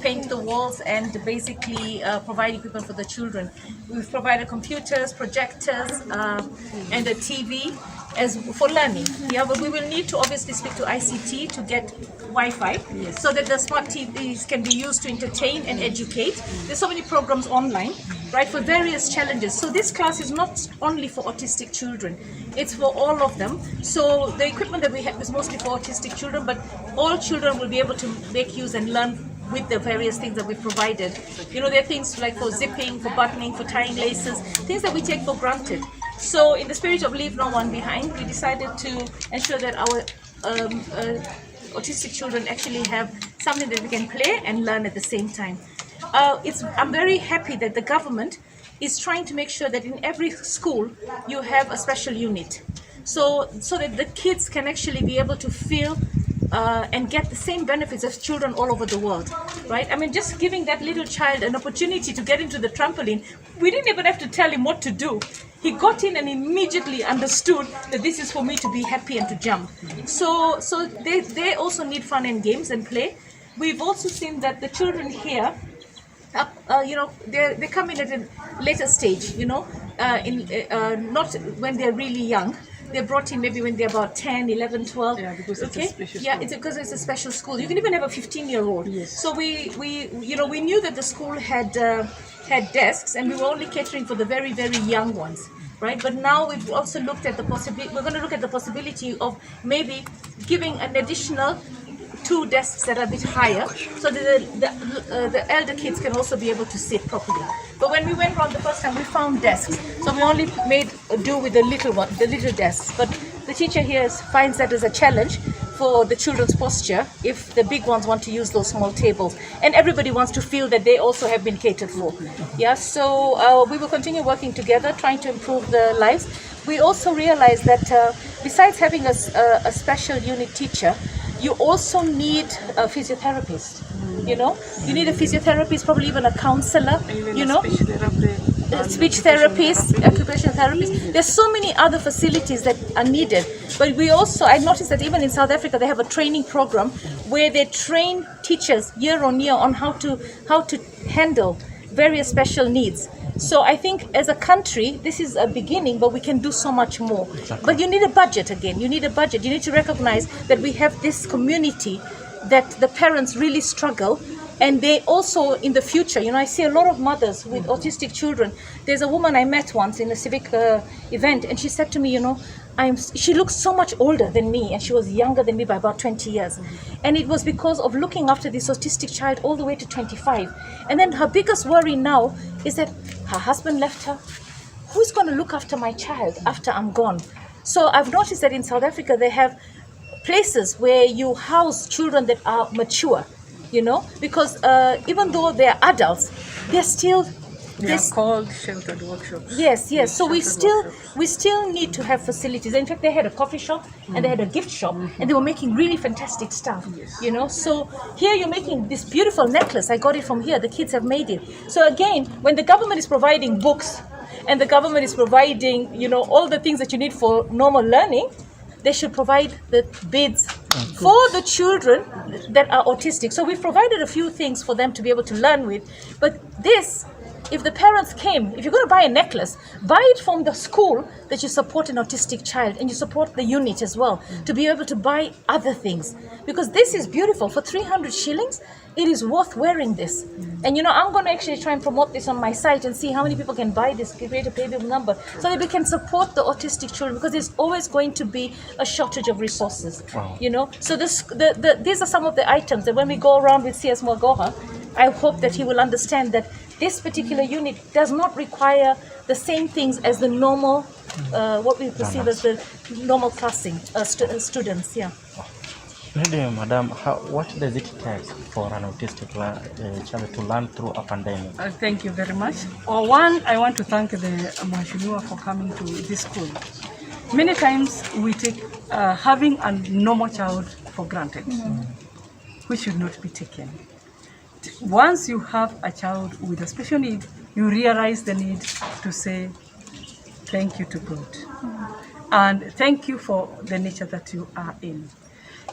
paint the walls, and basically provide equipment for the children. We've provided computers, projectors, and a TV as for learning. Yeah, but we will need to obviously speak to ICT to get Wi-Fi, so that the smart TVs can be used to entertain and educate. There's so many programs online, right, for various challenges. So this class is not only for autistic children, it's for all of them. So the equipment that we have is mostly for autistic children, but all children will be able to make use and learn with the various things that we provided. You know, there are things like for zipping, for buttoning, for tying laces, things that we take for granted. So in the spirit of leave no one behind, we decided to ensure that our autistic children actually have something that we can play and learn at the same time. I'm very happy that the government is trying to make sure that in every school you have a special unit, so that the kids can actually be able to feel and get the same benefits as children all over the world, right? I mean, just giving that little child an opportunity to get into the trampoline, we didn't even have to tell him what to do. He got in and immediately understood that this is for me to be happy and to jump. So they also need fun and games and play. We've also seen that the children here, you know, they come in at a later stage, you know, not when they're really young. They're brought in maybe when they're about 10, 11, 12. Yeah, because it's a special school. Yeah, it's because it's a special school. You can even have a 15-year-old. Yes. So we knew that the school had desks, and we were only catering for the very, very young ones, right? But now we've also looked at the possibility. We're going to look at the possibility of maybe giving an additional 2 desks that are a bit higher, so that the elder kids can also be able to sit properly. But when we went around the first time, we found desks, so we only made do with the little desks. But the teacher here finds that as a challenge for the children's posture if the big ones want to use those small tables, and everybody wants to feel that they also have been catered for. Yeah, so we will continue working together, trying to improve the lives. We also realized that besides having a special unit teacher, you also need a physiotherapist. You know, you need a physiotherapist, probably even a counselor. You know, speech therapist, occupational therapist. There's so many other facilities that are needed. But I noticed that even in South Africa, they have a training program where they train teachers year on year on how to handle various special needs. So I think as a country, this is a beginning, but we can do so much more. Exactly. But you need a budget again. You need a budget. You need to recognize that we have this community that the parents really struggle. And they also, in the future, you know, I see a lot of mothers with autistic children. There's a woman I met once in a civic event, and she said to me, you know, she looks so much older than me, and she was younger than me by about 20 years. And it was because of looking after this autistic child all the way to 25. And then her biggest worry now is that her husband left her. Who's going to look after my child after I'm gone? So I've noticed that in South Africa, they have places where you house children that are mature, you know, because even though they're adults, they're still... They are called sheltered workshops. Yes. So we still need to have facilities. In fact, they had a coffee shop and they had a gift shop, and they were making really fantastic stuff. You know, so here you're making this beautiful necklace. I got it from here. The kids have made it. So again, when the government is providing books and the government is providing, you know, all the things that you need for normal learning, they should provide the bids for the children that are autistic. So we've provided a few things for them to be able to learn with. But this, if the parents came, if you're going to buy a necklace, buy it from the school that you support an autistic child, and you support the unit as well, to be able to buy other things. Because this is beautiful. For 300 shillings, it is worth wearing this. And you know, I'm going to actually try and promote this on my site and see how many people can buy this, create a payable number, so that we can support the autistic children, because there's always going to be a shortage of resources. Wow. You know, so these are some of the items that when we go around with CS Mwagoha, I hope that he will understand that this particular unit does not require the same things as the normal, what we perceive as the normal classing students. Yeah. Really, Madam, what does it take for an autistic child to learn through a pandemic? Thank you very much. One, I want to thank the Mheshimiwa for coming to this school. Many times we take having a normal child for granted, which should not be taken. Once you have a child with a special need, you realize the need to say thank you to God. And thank you for the nature that you are in.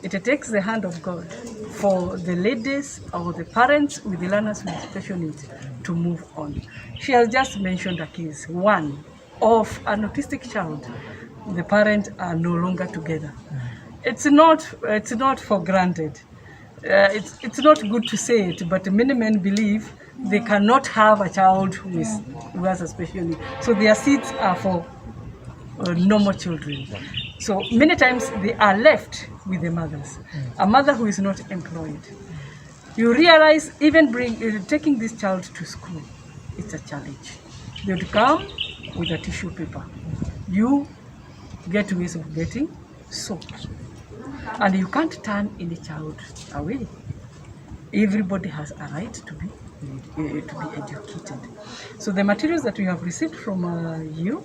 It takes the hand of God for the ladies or the parents with the learners with special needs to move on. She has just mentioned a case, one, of an autistic child. The parents are no longer together. It's not for granted. It's not good to say it, but many men believe they cannot have a child who has a special need. So their seats are for normal children. So many times they are left with the mothers. A mother who is not employed. You realize even taking this child to school, it's a challenge. They would come with a tissue paper. You get ways of getting soap. And you can't turn any child away. Everybody has a right to be educated. So the materials that we have received from you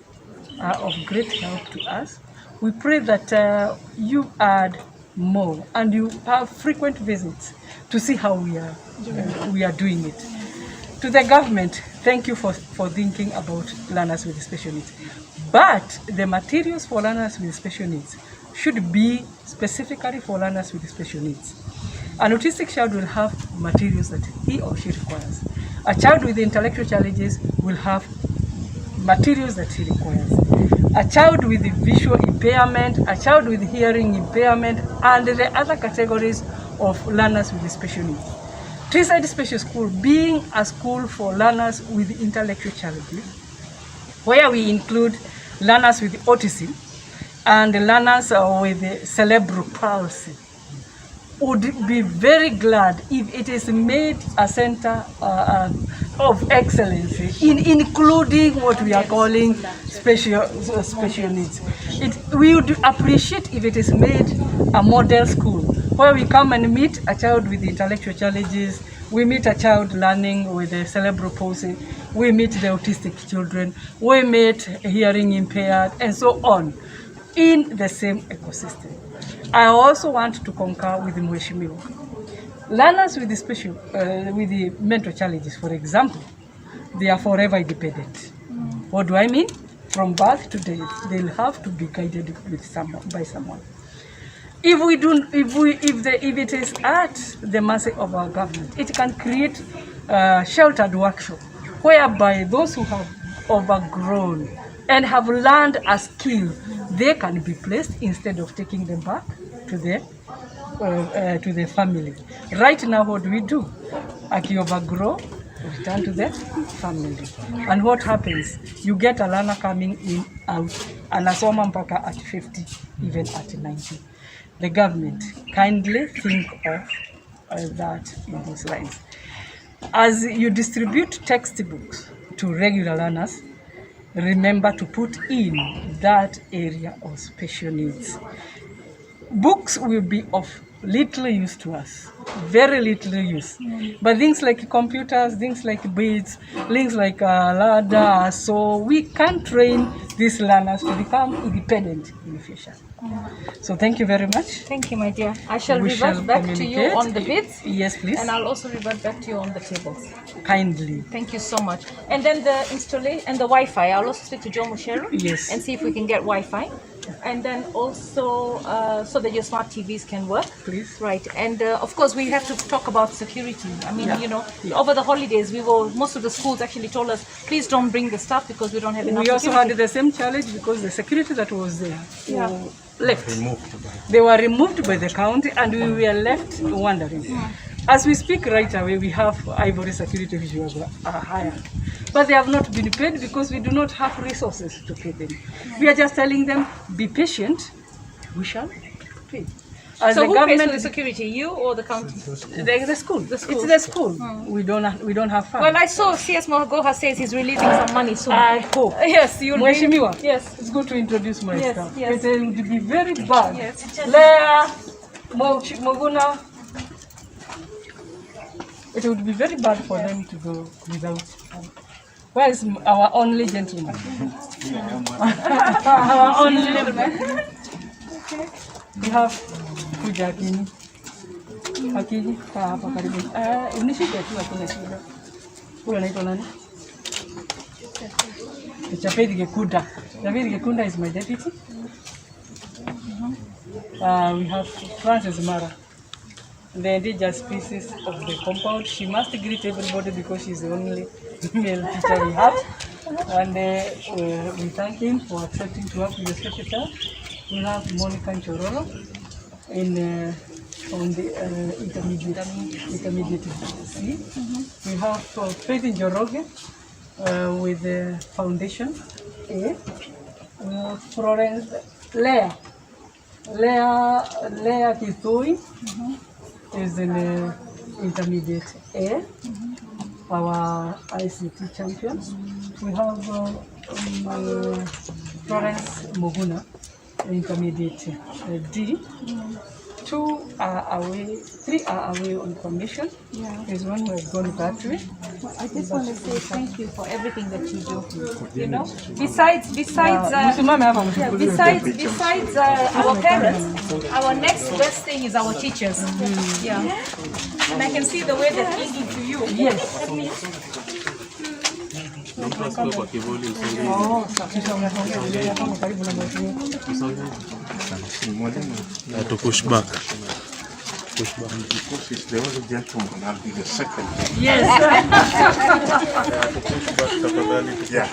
are of great help to us. We pray that you add more and you have frequent visits to see how we are doing it. To the government, thank you for thinking about learners with special needs. But the materials for learners with special needs should be specifically for learners with special needs. An autistic child will have materials that he or she requires. A child with intellectual challenges will have materials that he requires. A child with visual impairment, a child with hearing impairment, and the other categories of learners with special needs. Treeside Special School being a school for learners with intellectual challenges, where we include learners with autism and learners with cerebral palsy, would be very glad if it is made a center of excellence in including what we are calling special needs. We would appreciate if it is made a model school where we come and meet a child with intellectual challenges, we meet a child learning with a cerebral palsy, we meet the autistic children, we meet hearing impaired, and so on, in the same ecosystem. I also want to concur with Mheshimiwa. Learners with the mental challenges, for example, they are forever independent. What do I mean? From birth to death, they'll have to be guided by someone. If it is at the mercy of our government, it can create sheltered workshop whereby those who have overgrown and have learned a skill, they can be placed instead of taking them back to the family. Right now, what do we do? Aki overgrow, return to the family. And what happens? You get a learner coming in, out, anasoma mpaka at 50, even at 90. The government kindly think of that in those lines. As you distribute textbooks to regular learners, remember to put in that area of special needs. Books will be of little use to us, very little use. But things like computers, things like beads, things like ladder, so we can train these learners to become independent in the future. So thank you very much. Thank you, my dear. I shall revert back to you on the bids. Yes, please. And I'll also revert back to you on the tables. Kindly. Thank you so much. And then the installation and the Wi-Fi. I'll also speak to Joe Mushero. Yes. And see if we can get Wi-Fi. And then also so that your smart TVs can work. Please. Right. And of course, we have to talk about security. I mean, over the holidays, most of the schools actually told us, please don't bring the stuff because we don't have enough security. We also had the same challenge because the security that was there left. They were removed by the county and we were left wondering. As we speak right away, we have Ivory security visuals hired. But they have not been paid because we do not have resources to pay them. We are just telling them, be patient, we shall pay. As so the who government, pays for the security, you or the county? The school. The school. It's the school. We don't have funds. Well, I saw CS Mogoha says he's releasing some money soon. I hope. Yes, you'll Mheshimiwa, yes. It's good to introduce my staff. Yes. It would be very bad. Yes. Lea, Moguna. It would be very bad for them to go without. Where is our only gentleman? Our only gentleman. We have Kujakini. Akiji, hapa karibu. Unishike tu hakuna shida. Huyo anaitwa nani? Chapedi Gekunda. Chapedi Gekunda is my deputy. We have Frances Mara, the endangered species of the compound. She must greet everybody because she's the only female teacher we have. And we thank him for accepting to work with the special child. We have Monica Nchororo on the intermediate C. We have Faith Njoroge with the foundation A. We have Florence Leah Kitoi is in intermediate A. Our ICT champions. We have Florence Moguna, intermediate D. 2 are away, 3 are away on commission. There's one who has gone that way. Well, I just want to say thank you for everything that you do. You know, besides our parents, our next best thing is our teachers. Yeah, and I can see the way they're thinking to you. Yes. To push back. Push back. Because it's the only gentleman, I'll be the second. Yes. Yeah.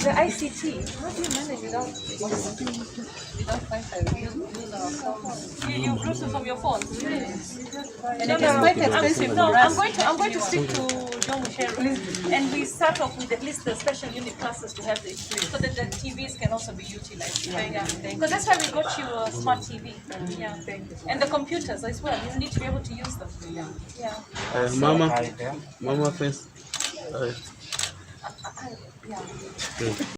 The ICT, how do you manage without Wi-Fi? You Bluetooth from your phone. And it is quite expensive. No, I'm going to stick to John Musheri, and we start off with at least the special unit classes to have this, so that the TVs can also be utilized. Because that's why we got you a smart TV. Yeah, and the computers as well. You need to be able to use them. Yeah. Mama first. Yeah.